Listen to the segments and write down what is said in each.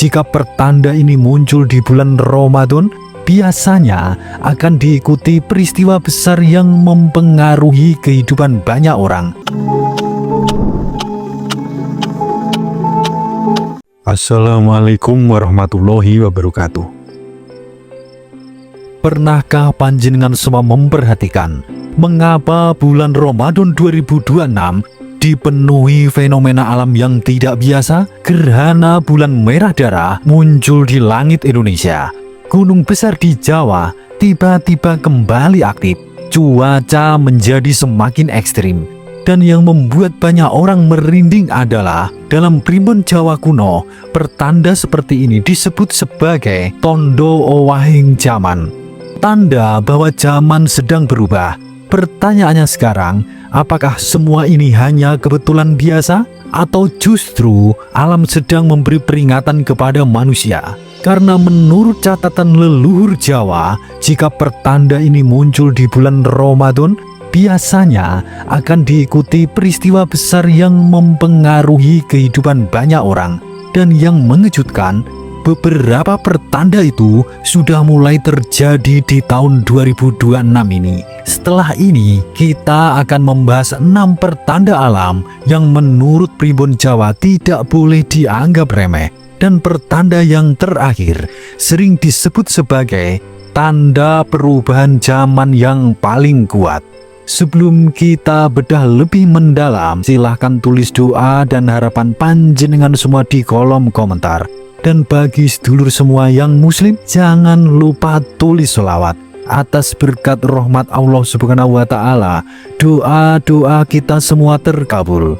Jika pertanda ini muncul di bulan Ramadan, biasanya akan diikuti peristiwa besar yang mempengaruhi kehidupan banyak orang. Assalamualaikum warahmatullahi wabarakatuh. Pernahkah panjenengan semua memperhatikan mengapa bulan Ramadan 2026 dipenuhi fenomena alam yang tidak biasa? Gerhana bulan merah darah muncul di langit Indonesia. Gunung besar di Jawa tiba-tiba kembali aktif. Cuaca menjadi semakin ekstrim. Dan yang membuat banyak orang merinding adalah dalam primbon Jawa kuno, pertanda seperti ini disebut sebagai tondo owahing jaman. Tanda bahwa zaman sedang berubah. Pertanyaannya sekarang, apakah semua ini hanya kebetulan biasa? Atau justru alam sedang memberi peringatan kepada manusia? Karena menurut catatan leluhur Jawa, jika pertanda ini muncul di bulan Ramadan, biasanya akan diikuti peristiwa besar yang mempengaruhi kehidupan banyak orang. Dan yang mengejutkan, beberapa pertanda itu sudah mulai terjadi di tahun 2026 ini. Setelah ini, kita akan membahas 6 pertanda alam yang menurut primbon Jawa tidak boleh dianggap remeh. Dan pertanda yang terakhir sering disebut sebagai tanda perubahan zaman yang paling kuat. Sebelum kita bedah lebih mendalam, silahkan tulis doa dan harapan panjenengan semua di kolom komentar. Dan bagi sedulur semua yang muslim, jangan lupa tulis sholawat. Atas berkat rahmat Allah Subhanahu wa Ta'ala, doa-doa kita semua terkabul.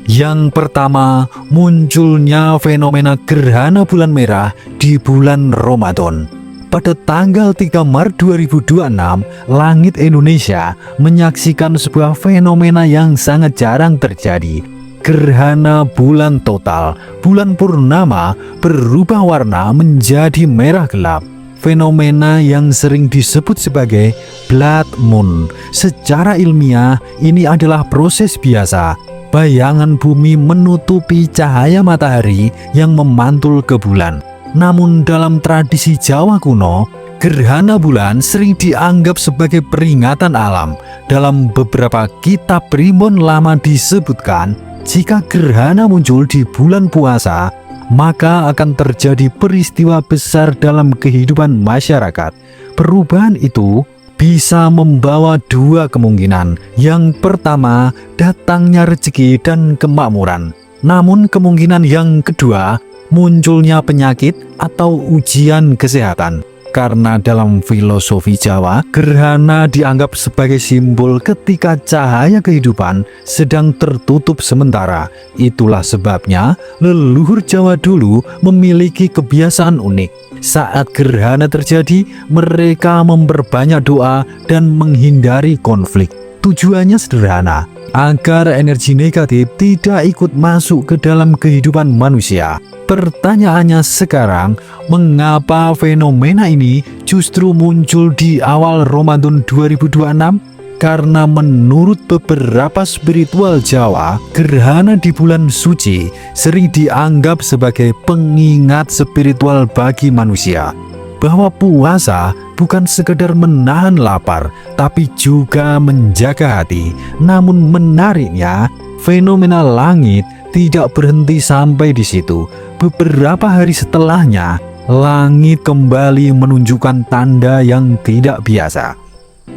Yang pertama, munculnya fenomena gerhana bulan merah di bulan Ramadan. Pada tanggal 3 Maret 2026, langit Indonesia menyaksikan sebuah fenomena yang sangat jarang terjadi. Gerhana bulan total, bulan purnama berubah warna menjadi merah gelap. Fenomena yang sering disebut sebagai blood moon. Secara ilmiah, ini adalah proses biasa. Bayangan bumi menutupi cahaya matahari yang memantul ke bulan. Namun dalam tradisi Jawa kuno, gerhana bulan sering dianggap sebagai peringatan alam. Dalam beberapa kitab primbon lama disebutkan, jika gerhana muncul di bulan puasa, maka akan terjadi peristiwa besar dalam kehidupan masyarakat. Perubahan itu bisa membawa 2 kemungkinan. Yang pertama, datangnya rezeki dan kemakmuran. Namun kemungkinan yang kedua, munculnya penyakit atau ujian kesehatan. Karena dalam filosofi Jawa, gerhana dianggap sebagai simbol ketika cahaya kehidupan sedang tertutup sementara. Itulah sebabnya leluhur Jawa dulu memiliki kebiasaan unik. Saat gerhana terjadi, mereka memperbanyak doa dan menghindari konflik. Tujuannya sederhana, agar energi negatif tidak ikut masuk ke dalam kehidupan manusia. Pertanyaannya sekarang, mengapa fenomena ini justru muncul di awal Ramadan 2026? Karena menurut beberapa spiritual Jawa, gerhana di bulan suci sering dianggap sebagai pengingat spiritual bagi manusia. Bahwa puasa bukan sekedar menahan lapar, tapi juga menjaga hati. Namun menariknya, fenomena langit tidak berhenti sampai di situ. Beberapa hari setelahnya, langit kembali menunjukkan tanda yang tidak biasa.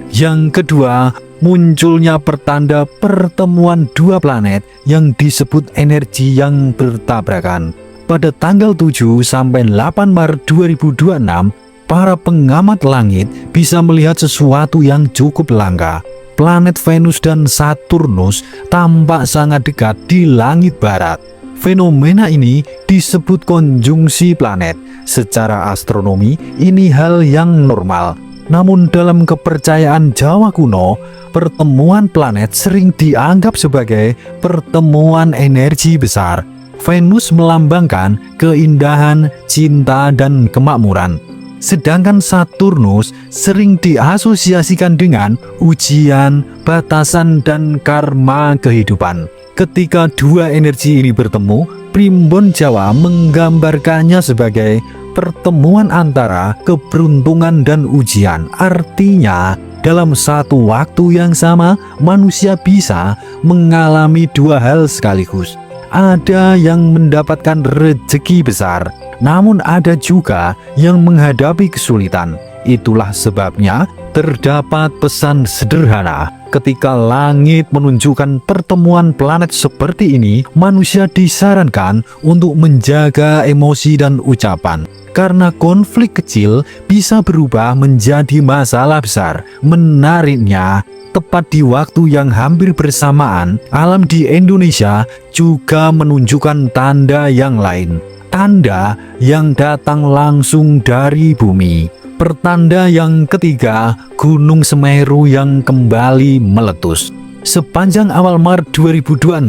Yang kedua, munculnya pertanda pertemuan 2 planet yang disebut energi yang bertabrakan. Pada tanggal 7 sampai 8 Maret 2026, para pengamat langit bisa melihat sesuatu yang cukup langka. Planet Venus dan Saturnus tampak sangat dekat di langit barat. Fenomena ini disebut konjungsi planet. Secara astronomi, ini hal yang normal. Namun dalam kepercayaan Jawa kuno, pertemuan planet sering dianggap sebagai pertemuan energi besar. Venus melambangkan keindahan, cinta, dan kemakmuran. Sedangkan Saturnus sering diasosiasikan dengan ujian, batasan, dan karma kehidupan. Ketika 2 energi ini bertemu, Primbon Jawa menggambarkannya sebagai pertemuan antara keberuntungan dan ujian. Artinya, dalam satu waktu yang sama, manusia bisa mengalami dua hal sekaligus. Ada yang mendapatkan rezeki besar, namun ada juga yang menghadapi kesulitan. Itulah sebabnya terdapat pesan sederhana. Ketika langit menunjukkan pertemuan planet seperti ini, manusia disarankan untuk menjaga emosi dan ucapan. Karena konflik kecil bisa berubah menjadi masalah besar. Menariknya, tepat di waktu yang hampir bersamaan, alam di Indonesia juga menunjukkan tanda yang lain. Tanda yang datang langsung dari bumi. Pertanda yang ketiga, Gunung Semeru yang kembali meletus. Sepanjang awal Maret 2026,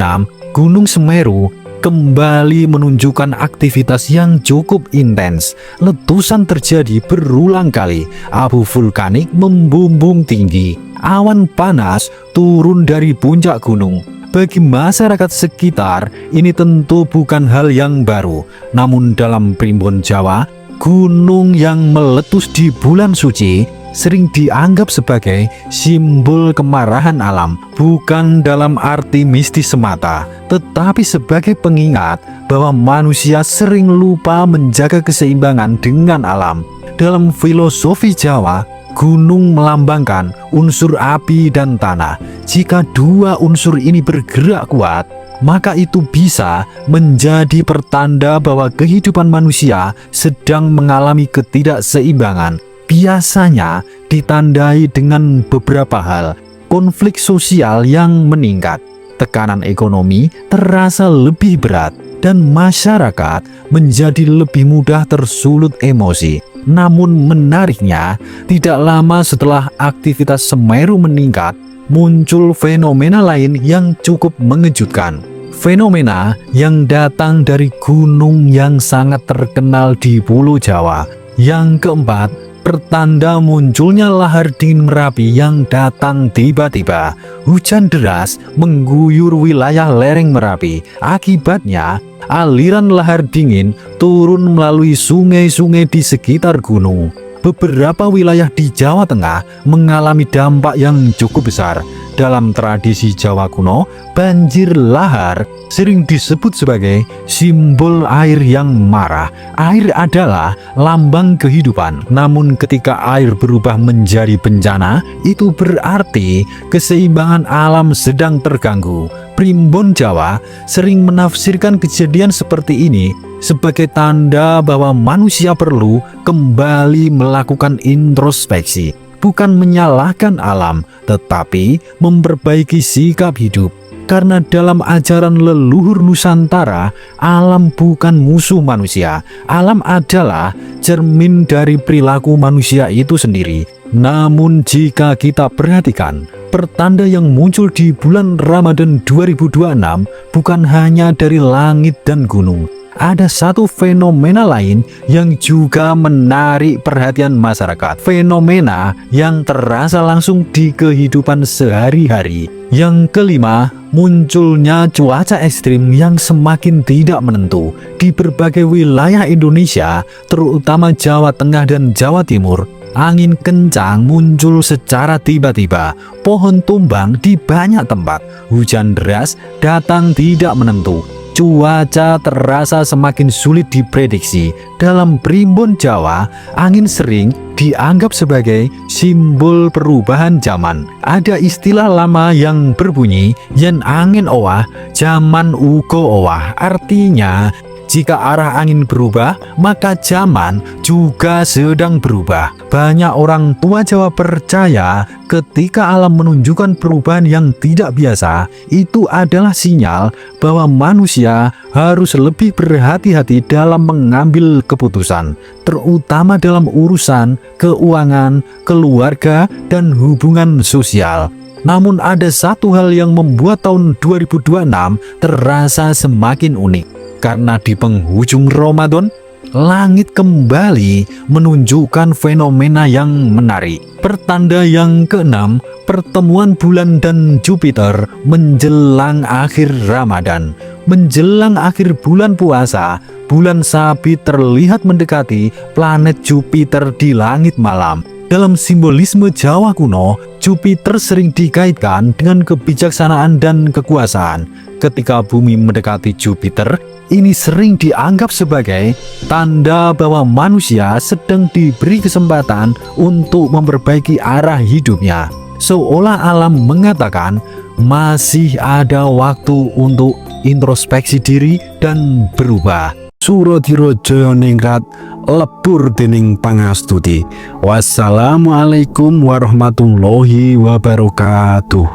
Gunung Semeru kembali menunjukkan aktivitas yang cukup intens. Letusan terjadi berulang kali, abu vulkanik membumbung tinggi, awan panas turun dari puncak gunung. Bagi masyarakat sekitar, ini tentu bukan hal yang baru. Namun dalam Primbon Jawa, gunung yang meletus di bulan suci sering dianggap sebagai simbol kemarahan alam, bukan dalam arti mistis semata, tetapi sebagai pengingat bahwa manusia sering lupa menjaga keseimbangan dengan alam. Dalam filosofi Jawa, gunung melambangkan unsur api dan tanah. Jika dua unsur ini bergerak kuat, maka itu bisa menjadi pertanda bahwa kehidupan manusia sedang mengalami ketidakseimbangan. Biasanya ditandai dengan beberapa hal. Konflik sosial yang meningkat, tekanan ekonomi terasa lebih berat, dan masyarakat menjadi lebih mudah tersulut emosi. Namun menariknya, tidak lama setelah aktivitas Semeru meningkat, muncul fenomena lain yang cukup mengejutkan. Fenomena yang datang dari gunung yang sangat terkenal di Pulau Jawa. Yang keempat, pertanda munculnya lahar dingin Merapi yang datang tiba-tiba. Hujan deras mengguyur wilayah lereng Merapi. Akibatnya, aliran lahar dingin turun melalui sungai-sungai di sekitar gunung. Beberapa wilayah di Jawa Tengah mengalami dampak yang cukup besar. Dalam tradisi Jawa kuno, banjir lahar sering disebut sebagai simbol air yang marah. Air adalah lambang kehidupan. Namun ketika air berubah menjadi bencana, itu berarti keseimbangan alam sedang terganggu. Primbon Jawa sering menafsirkan kejadian seperti ini sebagai tanda bahwa manusia perlu kembali melakukan introspeksi. Bukan menyalahkan alam, tetapi memperbaiki sikap hidup. Karena dalam ajaran leluhur Nusantara, alam bukan musuh manusia. Alam adalah cermin dari perilaku manusia itu sendiri. Namun jika kita perhatikan, pertanda yang muncul di bulan Ramadan 2026 bukan hanya dari langit dan gunung. Ada satu fenomena lain yang juga menarik perhatian masyarakat. Fenomena yang terasa langsung di kehidupan sehari-hari. Yang kelima, munculnya cuaca ekstrim yang semakin tidak menentu. Di berbagai wilayah Indonesia, terutama Jawa Tengah dan Jawa Timur, angin kencang muncul secara tiba-tiba. Pohon tumbang di banyak tempat. Hujan deras datang tidak menentu. Cuaca terasa semakin sulit diprediksi. Dalam Primbon Jawa, angin sering dianggap sebagai simbol perubahan zaman. Ada istilah lama yang berbunyi, yen angin owah, zaman ugo owah. Artinya, jika arah angin berubah, maka zaman juga sedang berubah. Banyak orang tua Jawa percaya ketika alam menunjukkan perubahan yang tidak biasa, itu adalah sinyal bahwa manusia harus lebih berhati-hati dalam mengambil keputusan, terutama dalam urusan keuangan, keluarga, dan hubungan sosial. Namun ada satu hal yang membuat tahun 2026 terasa semakin unik. Karena di penghujung Ramadan, langit kembali menunjukkan fenomena yang menarik. Pertanda yang keenam, pertemuan bulan dan Jupiter menjelang akhir Ramadan. Menjelang akhir bulan puasa, bulan Sabit terlihat mendekati planet Jupiter di langit malam. Dalam simbolisme Jawa kuno, Jupiter sering dikaitkan dengan kebijaksanaan dan kekuasaan. Ketika bumi mendekati Jupiter, ini sering dianggap sebagai tanda bahwa manusia sedang diberi kesempatan untuk memperbaiki arah hidupnya. Seolah alam mengatakan masih ada waktu untuk introspeksi diri dan berubah. Suradira Jayaningrat lebur dening pangastuti. Wassalamualaikum warahmatullahi wabarakatuh.